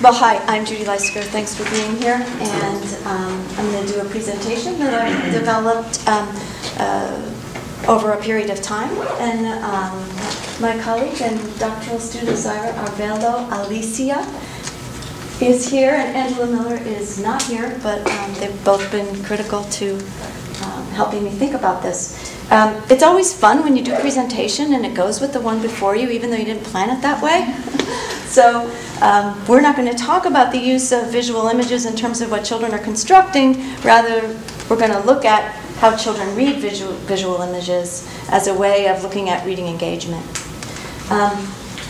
Well, hi, I'm Judy Lysaker. Thanks for being here. And I'm going to do a presentation that I developed over a period of time. And my colleague and doctoral student, Zaira Arvelo Alicia, is here, and Angela Miller is not here, but they've both been critical to helping me think about this. It's always fun when you do a presentation and it goes with the one before you, even though you didn't plan it that way. So we're not going to talk about the use of visual images in terms of what children are constructing. Rather, we're going to look at how children read visual images as a way of looking at reading engagement.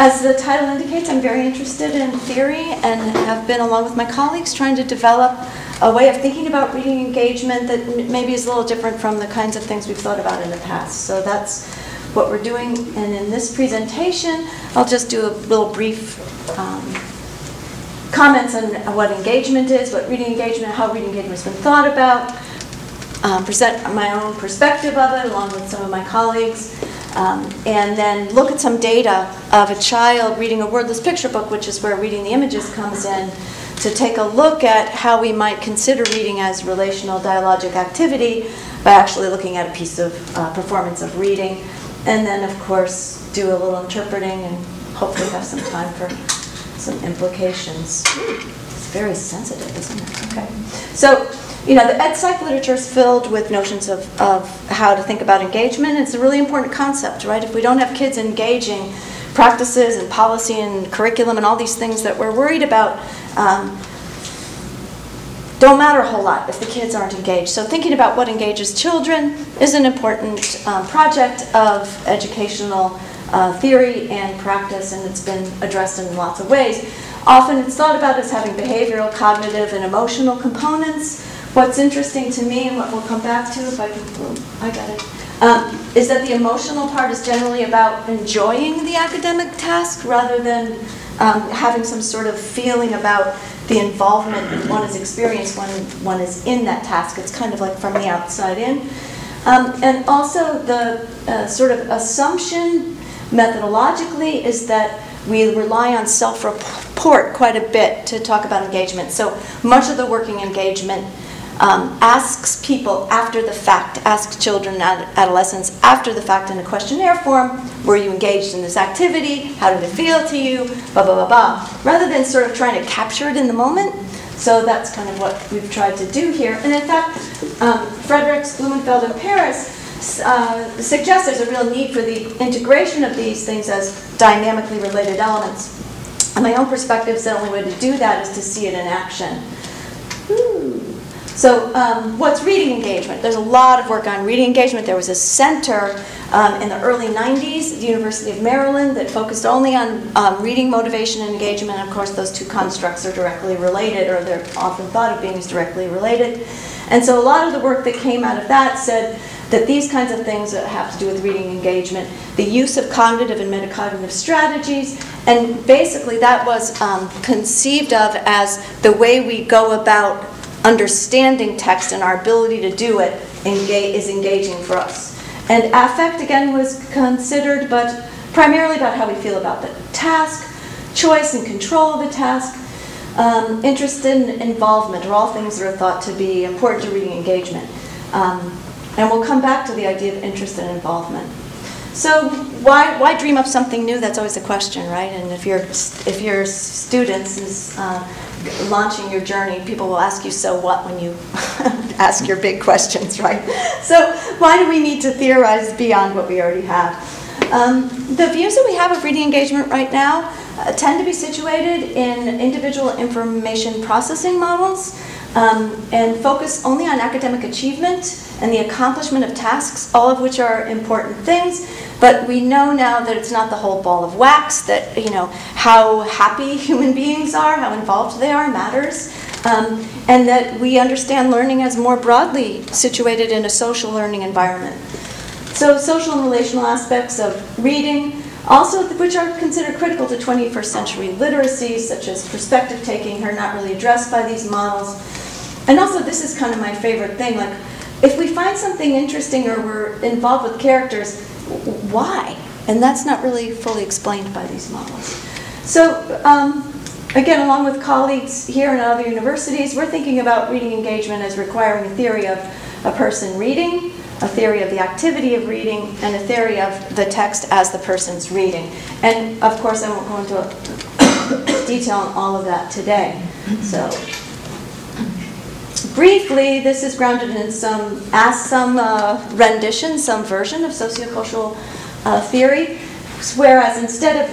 As the title indicates, I'm very interested in theory and have been, along with my colleagues, trying to develop a way of thinking about reading engagement that maybe is a little different from the kinds of things we've thought about in the past. So that's what we're doing. And in this presentation, I'll just do a little brief comments on what engagement is, what reading engagement, how reading engagement has been thought about, present my own perspective of it along with some of my colleagues, and then look at some data of a child reading a wordless picture book, which is where reading the images comes in, to take a look at how we might consider reading as relational dialogic activity by actually looking at a piece of performance of reading, and then of course do a little interpreting and hopefully have some time for some implications. It's very sensitive, isn't it? Okay. So, you know, the ed psych literature is filled with notions of how to think about engagement. It's a really important concept, right? If we don't have kids engaging, practices and policy and curriculum and all these things that we're worried about don't matter a whole lot if the kids aren't engaged. So thinking about what engages children is an important project of educational theory and practice, and it's been addressed in lots of ways. Often it's thought about as having behavioral, cognitive, and emotional components. What's interesting to me, and what we'll come back to if I can, I got it, is that the emotional part is generally about enjoying the academic task rather than having some sort of feeling about the involvement one has experienced when one is in that task. It's kind of like from the outside in. And also the sort of assumption methodologically is that we rely on self-report quite a bit to talk about engagement. So much of the working engagement asks people after the fact, asks children and adolescents after the fact in a questionnaire form, were you engaged in this activity? How did it feel to you? Blah, blah, blah, blah. Rather than sort of trying to capture it in the moment. So that's kind of what we've tried to do here. And in fact, Fredericks, Blumenfeld, and Paris suggests there's a real need for the integration of these things as dynamically related elements. And my own perspective is the only way to do that is to see it in action. So what's reading engagement? There's a lot of work on reading engagement. There was a center in the early 90s at the University of Maryland that focused only on reading motivation and engagement. And of course, those two constructs are directly related, or they're often thought of being as directly related. And so a lot of the work that came out of that said that these kinds of things that have to do with reading engagement, the use of cognitive and metacognitive strategies, and basically that was conceived of as the way we go about understanding text, and our ability to do it is engaging for us. And affect, again, was considered, but primarily about how we feel about the task, choice and control of the task, interest in involvement are all things that are thought to be important to reading engagement. And we'll come back to the idea of interest and involvement. So why dream up something new? That's always a question, right? And if your students is launching your journey, people will ask you, so what, when you ask your big questions, right? So why do we need to theorize beyond what we already have? The views that we have of reading engagement right now tend to be situated in individual information processing models and focus only on academic achievement and the accomplishment of tasks, all of which are important things. But we know now that it's not the whole ball of wax, that how happy human beings are, how involved they are matters, and that we understand learning as more broadly situated in a social learning environment. So social and relational aspects of reading, also which are considered critical to 21st century literacy, such as perspective taking, are not really addressed by these models. And also, this is kind of my favorite thing, like if we find something interesting or we're involved with characters, why? And that's not really fully explained by these models. So Again, along with colleagues here and at other universities, we're thinking about reading engagement as requiring a theory of a person reading, a theory of the activity of reading, and a theory of the text as the person's reading. And of course, I won't go into detail on all of that today. So, briefly, this is grounded in some rendition, some version of sociocultural theory. Whereas instead of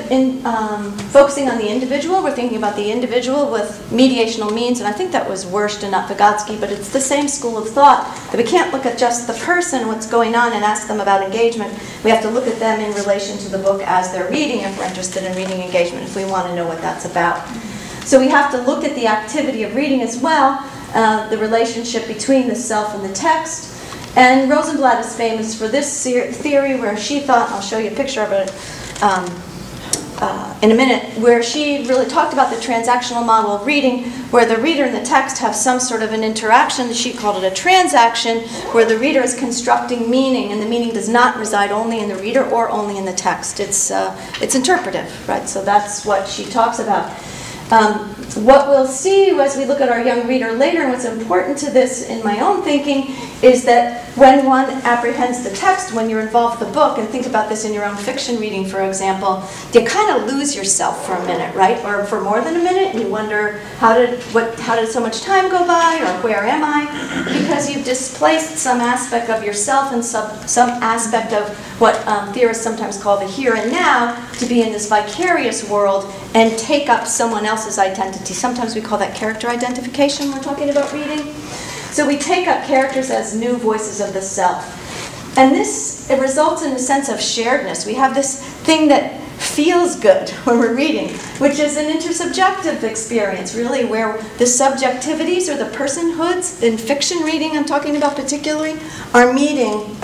focusing on the individual, we're thinking about the individual with mediational means, and I think that was Wurst and not Vygotsky, but it's the same school of thought, that we can't look at just the person, what's going on, and ask them about engagement. We have to look at them in relation to the book as they're reading, if we're interested in reading engagement, if we want to know what that's about. So we have to look at the activity of reading as well, the relationship between the self and the text. And Rosenblatt is famous for this theory where she thought, I'll show you a picture of it in a minute, where she really talked about the transactional model of reading, where the reader and the text have some sort of an interaction. She called it a transaction, where the reader is constructing meaning, and the meaning does not reside only in the reader or only in the text. It's interpretive, right? So that's what she talks about. What we'll see as we look at our young reader later, and what's important to this in my own thinking, is that when one apprehends the text, when you're involved with the book, and think about this in your own fiction reading, for example, you kind of lose yourself for a minute, right? Or for more than a minute, and you wonder, how did so much time go by, or where am I? Because you've displaced some aspect of yourself and some aspect of what theorists sometimes call the here and now, to be in this vicarious world and take up someone else's identity. Sometimes we call that character identification when we're talking about reading. So we take up characters as new voices of the self. And this, it results in a sense of sharedness. We have this thing that feels good when we're reading, which is an intersubjective experience, really, where the subjectivities or the personhoods in fiction reading, I'm talking about particularly, are meeting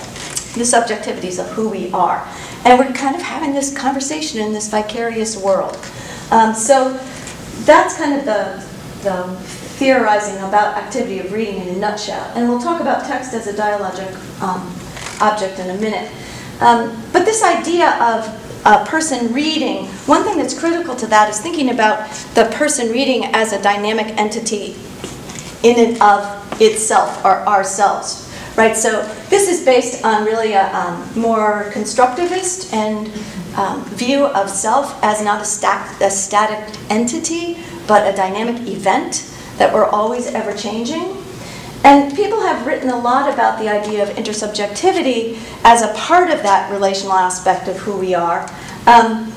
the subjectivities of who we are. And we're kind of having this conversation in this vicarious world. So that's kind of the theorizing about activity of reading in a nutshell. And we'll talk about text as a dialogic object in a minute. But this idea of a person reading, one thing that's critical to that is thinking about the person reading as a dynamic entity in and of itself, or ourselves. Right, so this is based on really a more constructivist and view of self as not a static entity, but a dynamic event that we're always ever changing. And people have written a lot about the idea of intersubjectivity as a part of that relational aspect of who we are. And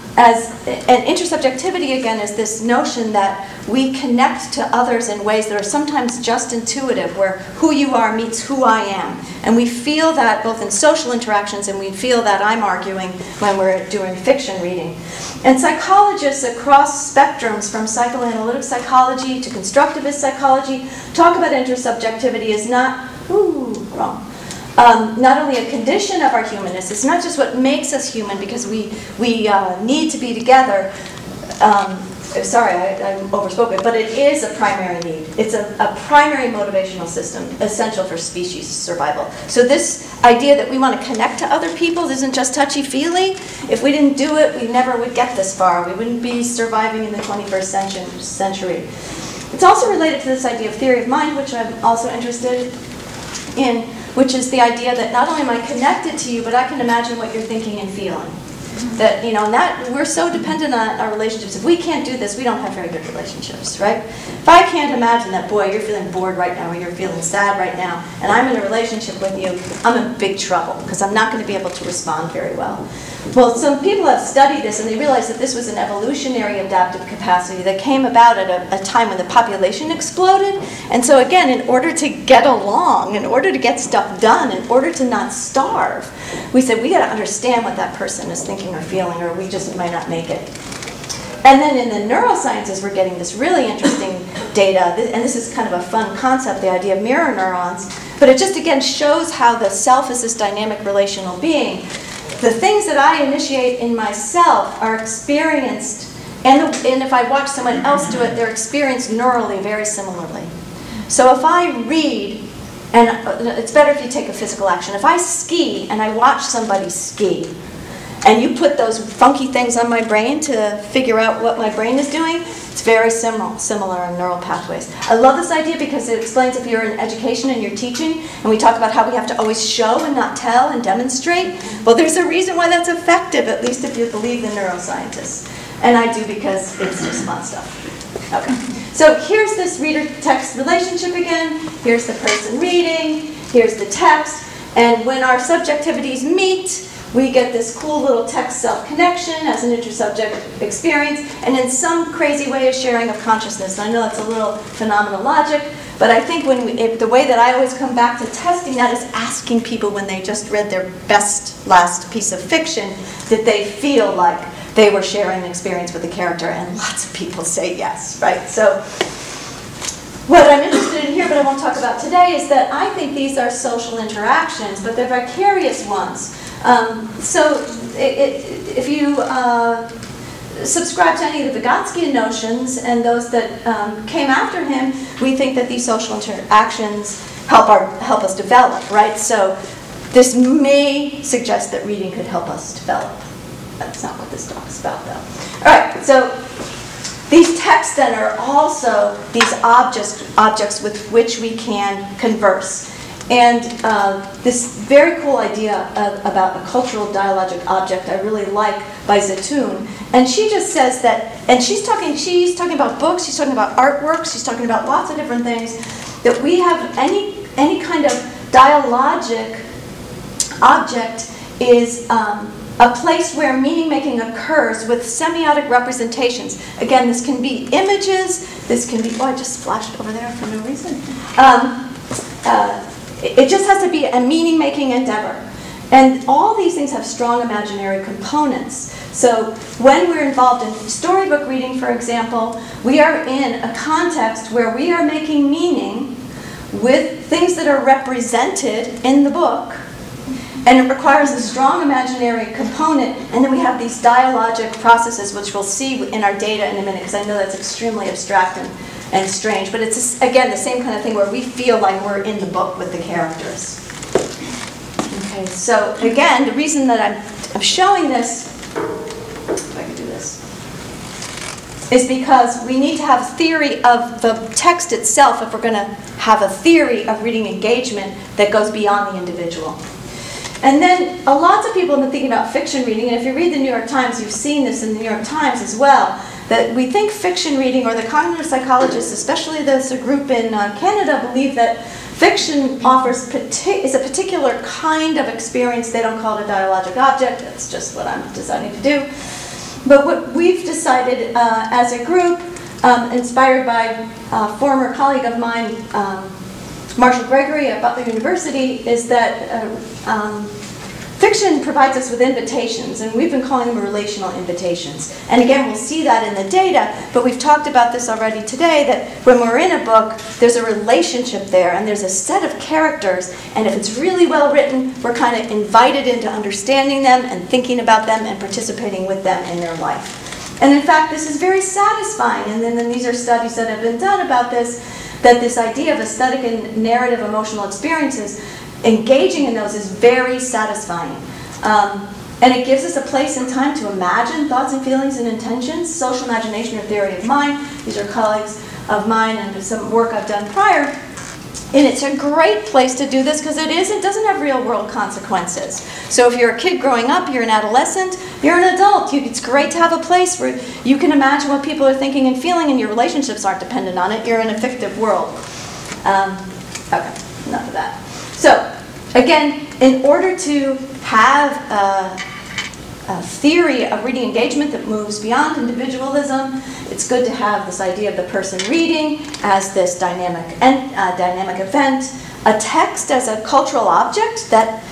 intersubjectivity, again, is this notion that we connect to others in ways that are sometimes just intuitive, where who you are meets who I am. And we feel that both in social interactions, and we feel that, I'm arguing, when we're doing fiction reading. And psychologists across spectrums, from psychoanalytic psychology to constructivist psychology, talk about intersubjectivity as not, not only a condition of our humanness, it's not just what makes us human because we need to be together. Sorry, I overspoke it, but it is a primary need. It's a primary motivational system essential for species survival. So this idea that we want to connect to other people isn't just touchy-feely. If we didn't do it, we never would get this far. We wouldn't be surviving in the 21st century. It's also related to this idea of theory of mind, which I'm also interested in, which is the idea that not only am I connected to you, but I can imagine what you're thinking and feeling. That, and that we're so dependent on our relationships. If we can't do this, we don't have very good relationships, right? If I can't imagine that, boy, you're feeling bored right now, or you're feeling sad right now, and I'm in a relationship with you, I'm in big trouble, because I'm not going to be able to respond very well. Well, some people have studied this, and they realized that this was an evolutionary adaptive capacity that came about at a time when the population exploded. And so again, in order to get along, in order to get stuff done, in order to not starve, we said, we got to understand what that person is thinking or feeling, or we just might not make it. And then in the neurosciences, we're getting this really interesting data, and this is kind of a fun concept, the idea of mirror neurons, but it just again shows how the self is this dynamic relational being. The things that I initiate in myself are experienced, and if I watch someone else do it, they're experienced neurally very similarly. So if I read, and it's better if you take a physical action, if I ski and I watch somebody ski, and you put those funky things on my brain to figure out what my brain is doing, it's very similar in neural pathways. I love this idea because it explains if you're in education and you're teaching, and we talk about how we have to always show and not tell and demonstrate. Well, there's a reason why that's effective, at least if you believe the neuroscientists. And I do because it's just fun stuff. Okay. So here's this reader-text relationship again. Here's the person reading. Here's the text. And when our subjectivities meet, we get this cool little text self-connection as an intersubject experience, and in some crazy way a sharing of consciousness. And I know that's a little phenomenal logic, but I think the way that I always come back to testing that is asking people when they just read their best last piece of fiction, did they feel like they were sharing an experience with the character? And lots of people say yes, right? So what I'm interested in here, but I won't talk about today, is that I think these are social interactions, but they're vicarious ones. So if you subscribe to any of the Vygotskian notions and those that came after him, we think that these social interactions help us develop, right? So this may suggest that reading could help us develop. That's not what this talk is about, though. All right, so these texts then are also these objects with which we can converse. And this very cool idea about a cultural dialogic object I really like by Zatoun. And she just says that, and she's talking about books, she's talking about artworks, she's talking about lots of different things, that we have any kind of dialogic object is a place where meaning-making occurs with semiotic representations. Again, this can be images, this can be, oh, I just flashed over there for no reason. It just has to be a meaning-making endeavor. And all these things have strong imaginary components. So when we're involved in storybook reading, for example, we are in a context where we are making meaning with things that are represented in the book, and it requires a strong imaginary component, and then we have these dialogic processes, which we'll see in our data in a minute, because I know that's extremely abstract and strange, but it's, again, the same kind of thing where we feel like we're in the book with the characters. Okay, so again, the reason that I'm showing this, if I can do this, is because we need to have a theory of the text itself if we're going to have a theory of reading engagement that goes beyond the individual. And then lots of people have been thinking about fiction reading, and if you read the New York Times, you've seen this in the New York Times as well, that we think fiction reading, or the cognitive psychologists, especially this group in Canada, believe that fiction is a particular kind of experience. They don't call it a dialogic object. That's just what I'm deciding to do. But what we've decided as a group, inspired by a former colleague of mine, Marshall Gregory at Purdue University, is that fiction provides us with invitations, and we've been calling them relational invitations. And again, we'll see that in the data, but we've talked about this already today, that when we're in a book, there's a relationship there, and there's a set of characters, and if it's really well written, we're kind of invited into understanding them and thinking about them and participating with them in their life. And in fact, this is very satisfying, and then these are studies that have been done about this, that this idea of aesthetic and narrative emotional experiences, engaging in those is very satisfying. And it gives us a place and time to imagine thoughts and feelings and intentions. Social imagination or theory of mind. These are colleagues of mine and some work I've done prior. And it's a great place to do this because it doesn't have real world consequences. So if you're a kid growing up, you're an adolescent, you're an adult, it's great to have a place where you can imagine what people are thinking and feeling, and your relationships aren't dependent on it. You're in a fictive world. Okay, enough of that. So again, in order to have a theory of reading engagement that moves beyond individualism, it's good to have this idea of the person reading as this dynamic event, a text as a cultural object that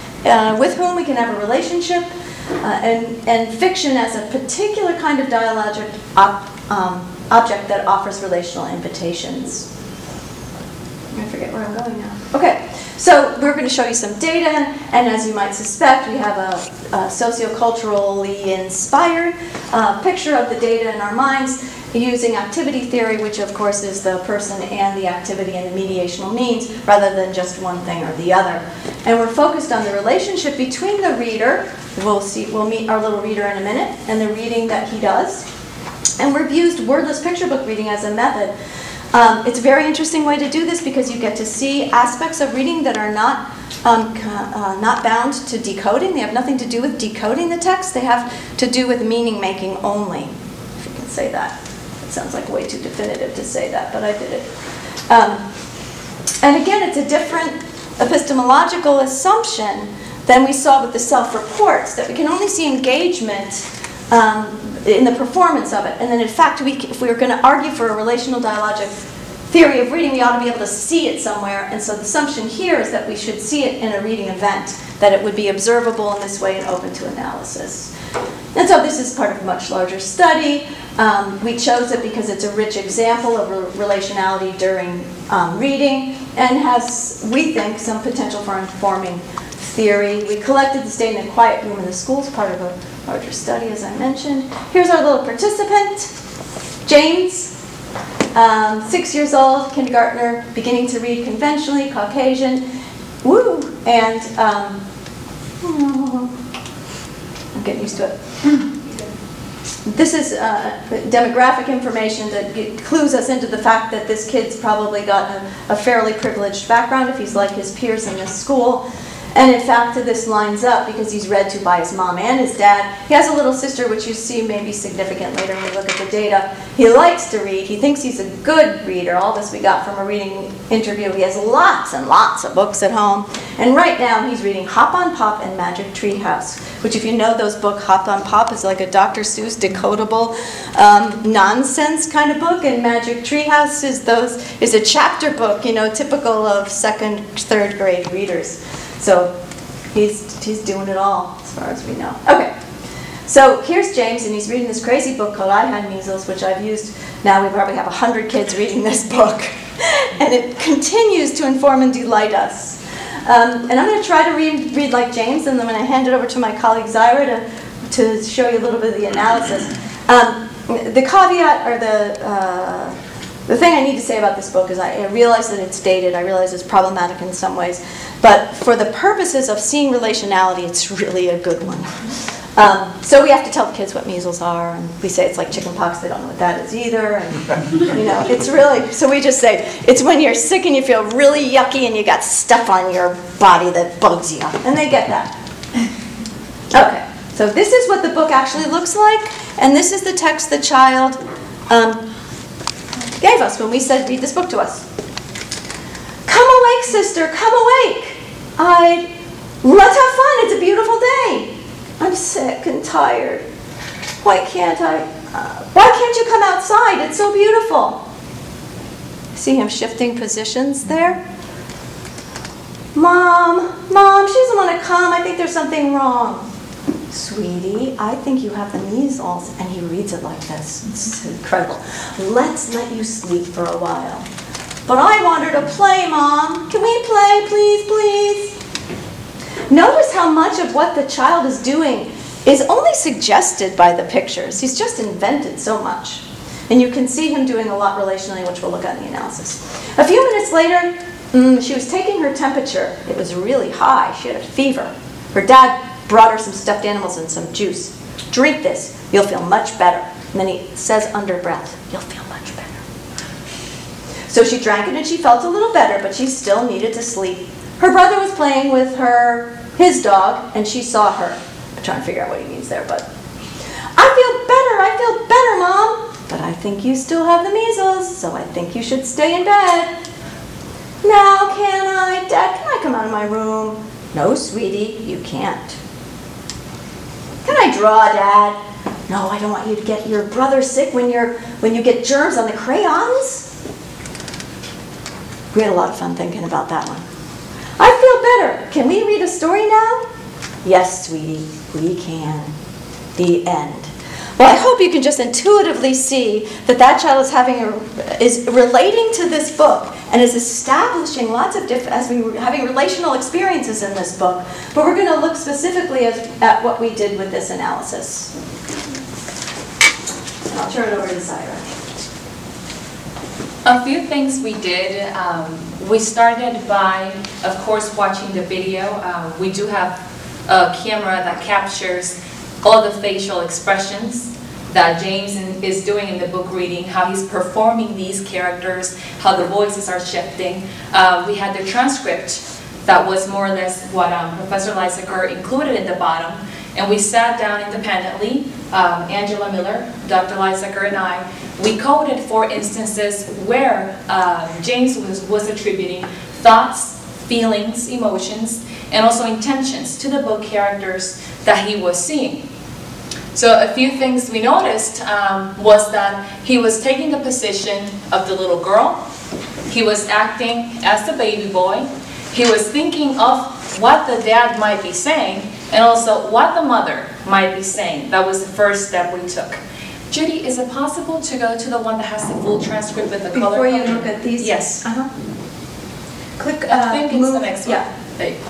with whom we can have a relationship, and fiction as a particular kind of dialogic object that offers relational invitations. I forget where I'm going now. Okay. So we're going to show you some data, and as you might suspect, we have a socioculturally inspired picture of the data in our minds using activity theory, which of course is the person and the activity and the mediational means, rather than just one thing or the other. And we're focused on the relationship between the reader, we'll meet our little reader in a minute, and the reading that he does. And we've used wordless picture book reading as a method. It's a very interesting way to do this because you get to see aspects of reading that are not bound to decoding. They have nothing to do with decoding the text. They have to do with meaning making only, if you can say that. It sounds like way too definitive to say that, but I did it. And again, it's a different epistemological assumption than we saw with the self-reports, that we can only see engagement in the performance of it. And then in fact, if we were going to argue for a relational dialogic theory of reading, we ought to be able to see it somewhere. And so the assumption here is that we should see it in a reading event, that it would be observable in this way and open to analysis. And so this is part of a much larger study. We chose it because it's a rich example of relationality during reading and has, we think, some potential for informing theory. We collected the Stay in the Quiet Room in the schools, part of a larger study, as I mentioned. Here's our little participant, James, 6 years old, kindergartner, beginning to read conventionally, Caucasian, woo, and I'm getting used to it. This is demographic information that clues us into the fact that this kid's probably got a fairly privileged background if he's like his peers in this school. And in fact, this lines up because he's read to by his mom and his dad. He has a little sister, which you see may be significant later when we look at the data. He likes to read. He thinks he's a good reader. All this we got from a reading interview. He has lots and lots of books at home. And right now, he's reading Hop on Pop and Magic Treehouse, which if you know those books, Hop on Pop is like a Dr. Seuss decodable nonsense kind of book, and Magic Treehouse is a chapter book, you know, typical of second, third grade readers. So he's doing it all, as far as we know. Okay, so here's James, and he's reading this crazy book called I Had Measles, which I've used. Now we probably have 100 kids reading this book. And it continues to inform and delight us. And I'm going to try to read like James, and then I'm going to hand it over to my colleague Zaira to show you a little bit of the analysis. The caveat, or the thing I need to say about this book is I realize that it's dated. I realize it's problematic in some ways. But for the purposes of seeing relationality, it's really a good one. So we have to tell the kids what measles are, and we say it's like chicken pox. They don't know what that is either. And, you know, it's really, so we just say, it's when you're sick and you feel really yucky and you got stuff on your body that bugs you. And they get that. Okay, so this is what the book actually looks like. And this is the text the child gave us when we said, read this book to us. Come awake, sister, come awake. Let's have fun, it's a beautiful day. I'm sick and tired. Why can't you come outside? It's so beautiful. See him shifting positions there? Mom, she doesn't want to come. I think there's something wrong. Sweetie, I think you have the measles. And he reads it like this. It's incredible. Let's let you sleep for a while. But I want her to play, Mom. Can we play, please, please? Notice how much of what the child is doing is only suggested by the pictures. He's just invented so much. And you can see him doing a lot relationally, which we'll look at in the analysis. A few minutes later, she was taking her temperature. It was really high. She had a fever. Her dad brought her some stuffed animals and some juice. Drink this. You'll feel much better. And then he says under breath, you'll feel much better. So she drank it and she felt a little better, but she still needed to sleep. Her brother was playing with his dog, and she saw her. I'm trying to figure out what he means there, but I feel better, Mom. But I think you still have the measles, so I think you should stay in bed. Now, can I? Dad, can I come out of my room? No, sweetie, you can't. Can I draw, Dad? No, I don't want you to get your brother sick when you get germs on the crayons. We had a lot of fun thinking about that one. I feel better. Can we read a story now? Yes, sweetie, we can. The end. Well, I hope you can just intuitively see that that child is relating to this book and is establishing lots of having relational experiences in this book. But we're going to look specifically at what we did with this analysis. And I'll turn it over to Zaira. A few things we did We started by, of course, watching the video. We do have a camera that captures all the facial expressions that James is doing in the book reading, how he's performing these characters, how the voices are shifting. We had the transcript that was more or less what Professor Lysaker included in the bottom. And we sat down independently, Angela Miller, Dr. Lysaker, and I. We coded for instances where James was attributing thoughts, feelings, emotions, and also intentions to the book characters that he was seeing. So a few things we noticed was that he was taking the position of the little girl. He was acting as the baby boy. He was thinking of what the dad might be saying, and also what the mother might be saying. That was the first step we took. Judy, is it possible to go to the one that has the full transcript with the color? Before you look at these? Yes. Click, I think it's move, the next one. Yeah. There you go.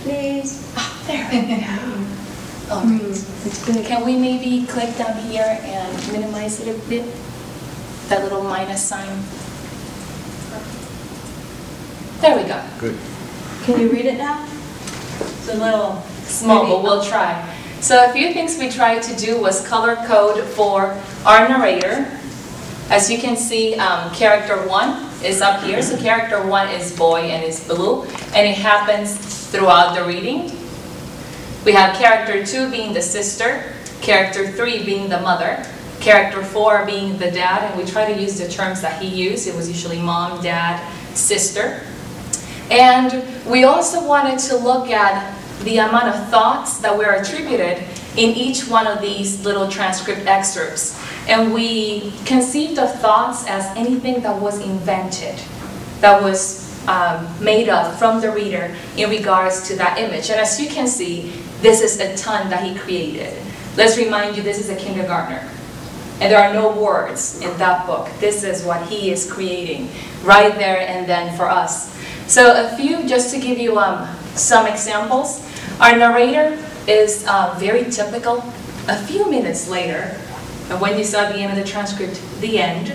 Please. Oh, there we go. All right. It's good. Can we maybe click down here and minimize it a bit? That little minus sign. There we go. Good. Can you read it now? It's a little small, but we'll try. So a few things we tried to do was color code for our narrator. As you can see, character 1 is up here. So character 1 is boy and is blue, and it happens throughout the reading. We have character 2 being the sister, character 3 being the mother, character 4 being the dad, and we try to use the terms that he used. It was usually mom, dad, sister. And we also wanted to look at the amount of thoughts that were attributed in each one of these little transcript excerpts. And we conceived of thoughts as anything that was invented, that was made up from the reader in regards to that image. And as you can see, this is a ton that he created. Let's remind you, this is a kindergartner. And there are no words in that book. This is what he is creating right there and then for us. So a few, just to give you some examples. Our narrator is very typical. A few minutes later, when you saw the end of the transcript, the end.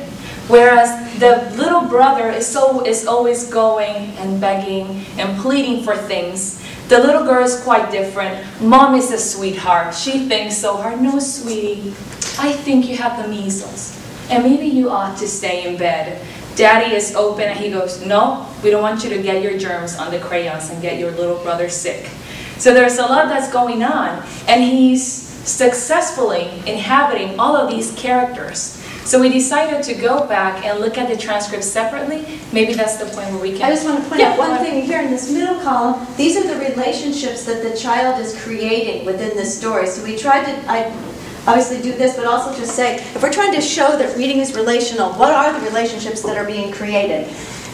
Whereas the little brother is always going and begging and pleading for things. The little girl is quite different. Mom is a sweetheart. She thinks so hard. No, sweetie, I think you have the measles. And maybe you ought to stay in bed. Daddy is open and he goes, no, we don't want you to get your germs on the crayons and get your little brother sick. So there's a lot that's going on, and he's successfully inhabiting all of these characters. So we decided to go back and look at the transcript separately. Maybe that's the point where we can... I just want to point out one thing here in this middle column. These are the relationships that the child is creating within the story. So we tried to, I obviously do this, but also just say, if we're trying to show that reading is relational, what are the relationships that are being created?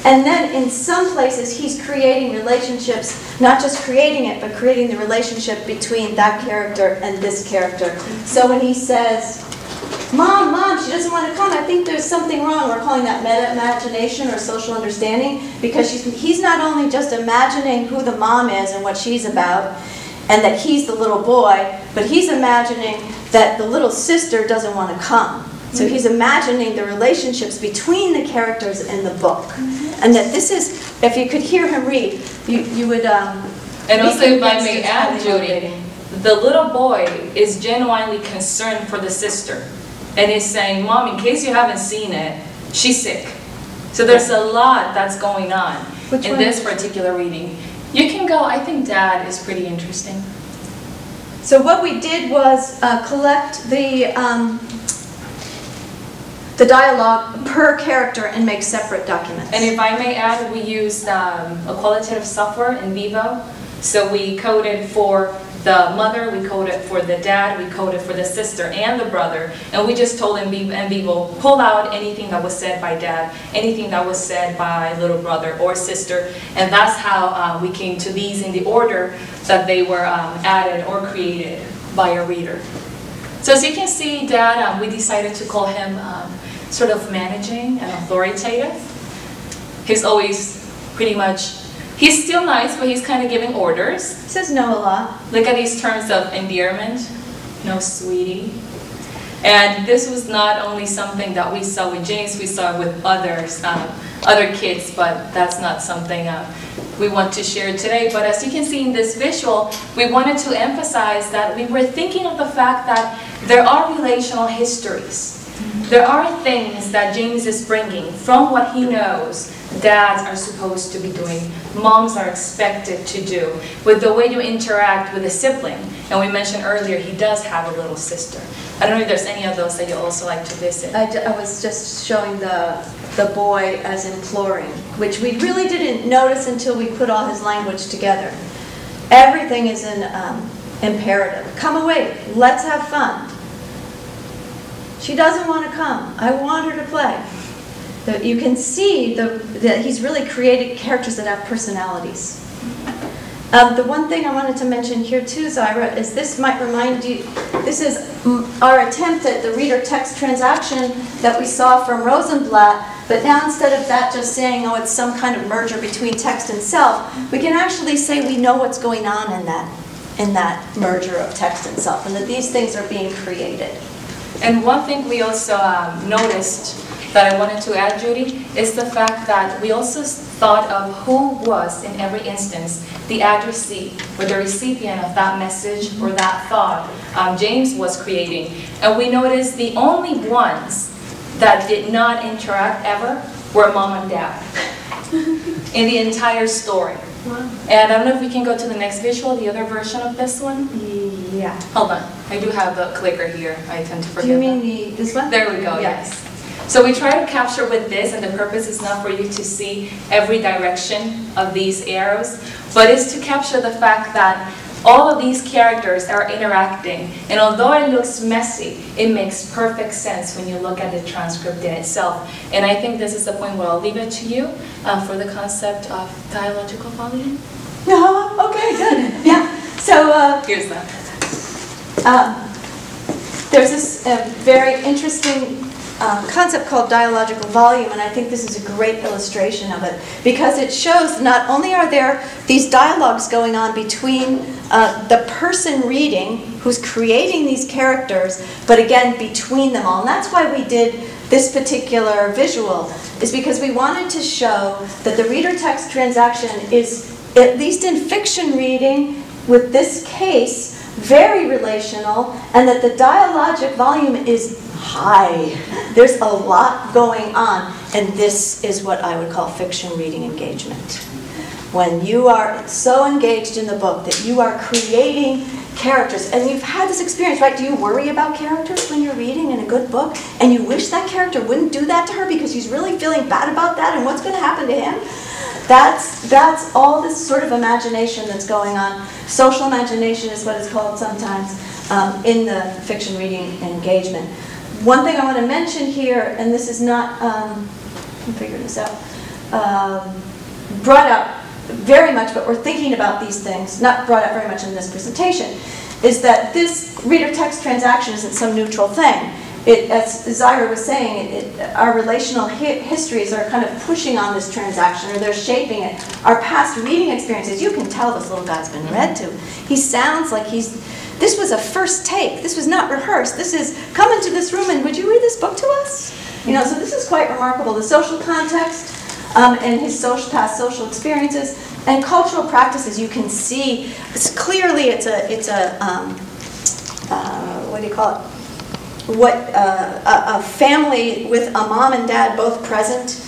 And then in some places, he's creating relationships, not just creating it, but creating the relationship between that character and this character. So when he says, Mom, she doesn't want to come, I think there's something wrong. We're calling that meta-imagination or social understanding, because he's not only just imagining who the mom is and what she's about, and that he's the little boy, but he's imagining that the little sister doesn't want to come. So he's imagining the relationships between the characters in the book. And that this is, if you could hear him read, you would... and also, if I may add, Judy, the little boy is genuinely concerned for the sister. And is saying, Mom, in case you haven't seen it, she's sick. So there's a lot that's going on in this particular reading. You can go, I think Dad is pretty interesting. So what we did was collect the dialogue per character and make separate documents. And if I may add, we used a qualitative software in Vivo. So we coded for the mother, we coded for the dad, we coded for the sister and the brother, and we just told Vivo, pull out anything that was said by dad, anything that was said by little brother or sister, and that's how we came to these in the order that they were added or created by a reader. So as you can see, Dad, we decided to call him sort of managing and authoritative. He's always pretty much, he's still nice, but he's kind of giving orders. He says no a lot. Look at these terms of endearment. No, sweetie. And this was not only something that we saw with James, we saw it with others, other kids, but that's not something we want to share today. But as you can see in this visual, we wanted to emphasize that we were thinking of the fact that there are relational histories. There are things that James is bringing from what he knows dads are supposed to be doing, moms are expected to do, with the way you interact with a sibling. And we mentioned earlier, he does have a little sister. I don't know if there's any of those that you also like to visit. I was just showing the boy as imploring, which we really didn't notice until we put all his language together. Everything is in imperative. Come away, let's have fun. She doesn't want to come. I want her to play. You can see that he's really created characters that have personalities. The one thing I wanted to mention here too, Zaira, is this might remind you, this is our attempt at the reader text transaction that we saw from Rosenblatt, but now instead of that just saying, oh, it's some kind of merger between text and self, we can actually say we know what's going on in that merger of text and self, and that these things are being created. And one thing we also noticed that I wanted to add, Judy, is the fact that we also thought of who was, in every instance, the addressee or the recipient of that message or that thought James was creating. And we noticed the only ones that did not interact ever were mom and dad in the entire story. Wow. And I don't know if we can go to the next visual, the other version of this one. Yeah. Hold on. I do have the clicker here. I tend to forget. Do you mean this one? There we go, yes. So we try to capture with this, and the purpose is not for you to see every direction of these arrows, but it's to capture the fact that all of these characters are interacting, and although it looks messy, it makes perfect sense when you look at the transcript in itself. And I think this is the point where I'll leave it to you for the concept of dialogical volume. Oh, okay, good. Yeah. So here's that. There's this very interesting concept called dialogical volume, and I think this is a great illustration of it, because it shows not only are there these dialogues going on between the person reading, who's creating these characters, but again, between them all. And that's why we did this particular visual, is because we wanted to show that the reader text transaction is, at least in fiction reading, with this case, very relational, and that the dialogic volume is high. There's a lot going on, and this is what I would call fiction reading engagement. When you are so engaged in the book that you are creating characters, and you've had this experience, right? Do you worry about characters when you're reading in a good book, and you wish that character wouldn't do that to her because she's really feeling bad about that, and what's going to happen to him? That's all this sort of imagination that's going on. Social imagination is what it's called sometimes in the fiction reading engagement. One thing I want to mention here, and this is not, I'm figuring this out, brought out very much, but we're thinking about these things, not brought out very much in this presentation, is that this reader text transaction isn't some neutral thing. As Zaira was saying, our relational histories are kind of pushing on this transaction, or they're shaping it. Our past reading experiences, you can tell this little guy's been read to. He sounds like this was a first take. This was not rehearsed. This is, come into this room and would you read this book to us? You know, so this is quite remarkable. The social context and his past social experiences and cultural practices, you can see, clearly it's a what do you call it? A family with a mom and dad both present,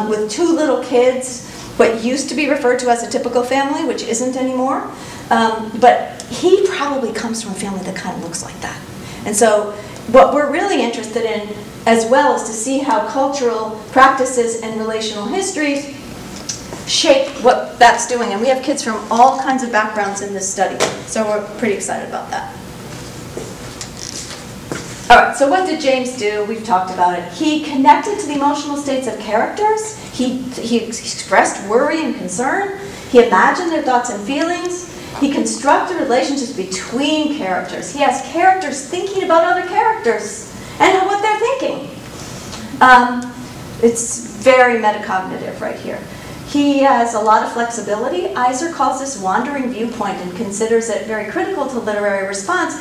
with two little kids, what used to be referred to as a typical family, which isn't anymore. But he probably comes from a family that kind of looks like that. And so what we're really interested in as well is to see how cultural practices and relational histories shape what that's doing. And we have kids from all kinds of backgrounds in this study. So we're pretty excited about that. All right, so what did James do? We've talked about it. He connected to the emotional states of characters. He expressed worry and concern. He imagined their thoughts and feelings. He constructed relationships between characters. He has characters thinking about other characters and what they're thinking. It's very metacognitive right here. He has a lot of flexibility. Iser calls this wandering viewpoint and considers it very critical to literary response.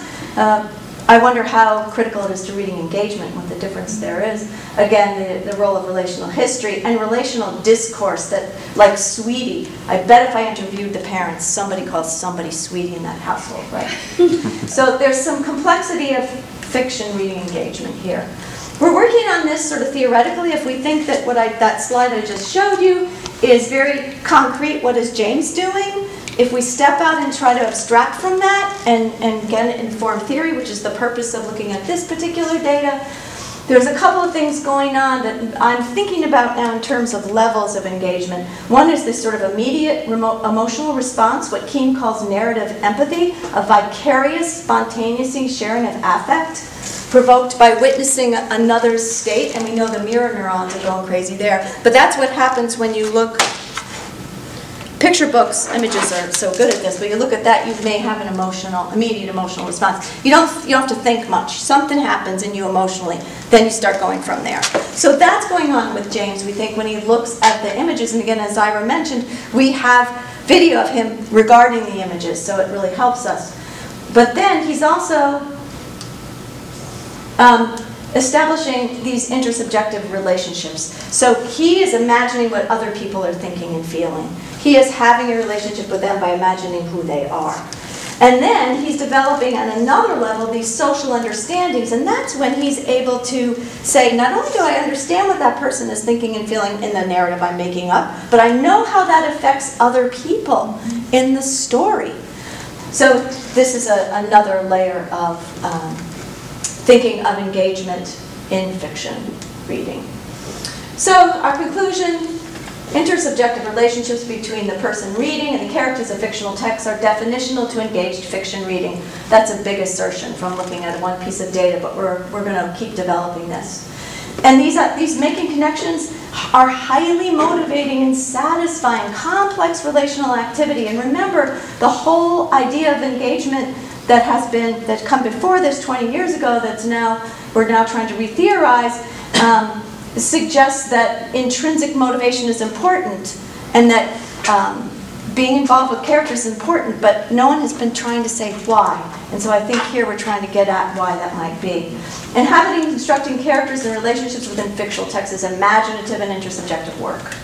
I wonder how critical it is to reading engagement, what the difference there is. Again, the role of relational history and relational discourse that, like Sweetie, I bet if I interviewed the parents, somebody calls somebody Sweetie in that household, right? So there's some complexity of fiction reading engagement here. We're working on this sort of theoretically. If we think that that slide I just showed you is very concrete, what is James doing? If we step out and try to abstract from that and get an informed theory, which is the purpose of looking at this particular data, there's a couple of things going on that I'm thinking about now in terms of levels of engagement. One is this sort of immediate emotional response, what Keene calls narrative empathy, a vicarious, spontaneous sharing of affect, provoked by witnessing another's state, and we know the mirror neurons are going crazy there. But that's what happens when you look. Picture books, images are so good at this, but you look at that, you may have an immediate emotional response. You don't have to think much. Something happens in you emotionally, then you start going from there. So that's going on with James, we think, when he looks at the images. And again, as Ira mentioned, we have video of him regarding the images, so it really helps us. But then he's also establishing these intersubjective relationships. So he is imagining what other people are thinking and feeling. He is having a relationship with them by imagining who they are. And then he's developing on another level these social understandings, and that's when he's able to say, not only do I understand what that person is thinking and feeling in the narrative I'm making up, but I know how that affects other people in the story. So this is another layer of thinking of engagement in fiction reading. So our conclusion, intersubjective relationships between the person reading and the characters of fictional texts are definitional to engaged fiction reading. That's a big assertion from looking at one piece of data, but we're going to keep developing this. And these making connections are highly motivating and satisfying, complex relational activity. And remember, the whole idea of engagement that come before this 20 years ago, we're now trying to re-theorize, suggests that intrinsic motivation is important, and that being involved with characters is important, but no one has been trying to say why. And so I think here we're trying to get at why that might be. Inhabiting and constructing characters and relationships within fictional texts is imaginative and intersubjective work.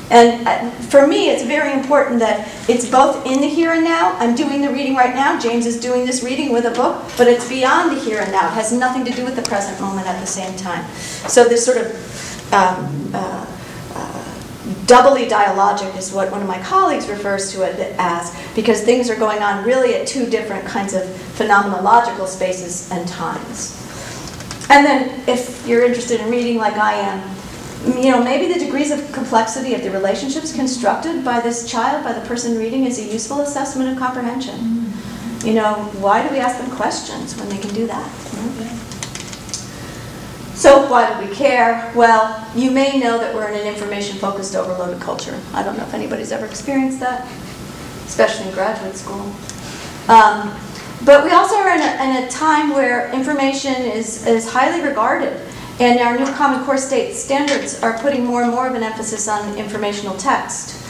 And for me, it's very important that it's both in the here and now. I'm doing the reading right now. James is doing this reading with a book, but it's beyond the here and now. It has nothing to do with the present moment at the same time. So this sort of doubly dialogic is what one of my colleagues refers to it as, because things are going on really at two different kinds of phenomenological spaces and times. And then if you're interested in reading like I am, maybe the degrees of complexity of the relationships constructed by this child, by the person reading, is a useful assessment of comprehension. Why do we ask them questions when they can do that? So why do we care? Well, you may know that we're in an information-focused, overloaded culture. I don't know if anybody's ever experienced that, especially in graduate school. But we also are in a time where information is highly regarded. And our new Common Core State standards are putting more and more of an emphasis on informational text.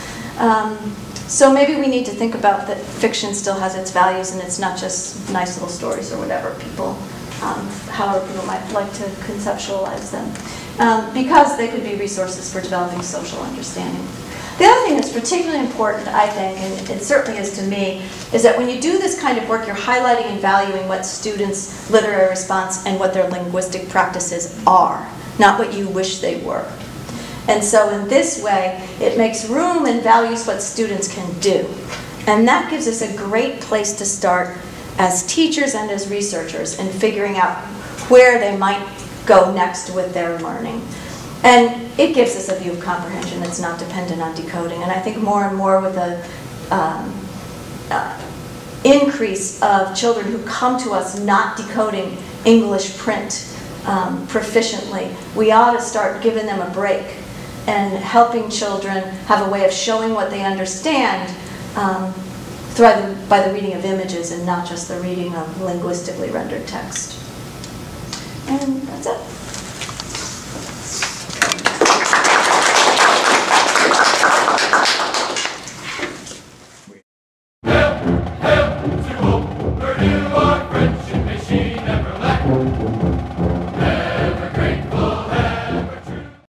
So maybe we need to think about that fiction still has its values, and it's not just nice little stories or whatever however people might like to conceptualize them, because they could be resources for developing social understanding. The other thing that's particularly important, I think, and it certainly is to me, is that when you do this kind of work, you're highlighting and valuing what students' literary response and what their linguistic practices are, not what you wish they were. And so in this way, it makes room and values what students can do. And that gives us a great place to start as teachers and as researchers in figuring out where they might go next with their learning. And it gives us a view of comprehension that's not dependent on decoding. And I think more and more with the increase of children who come to us not decoding English print proficiently, we ought to start giving them a break and helping children have a way of showing what they understand by the reading of images and not just the reading of linguistically rendered text. And that's it.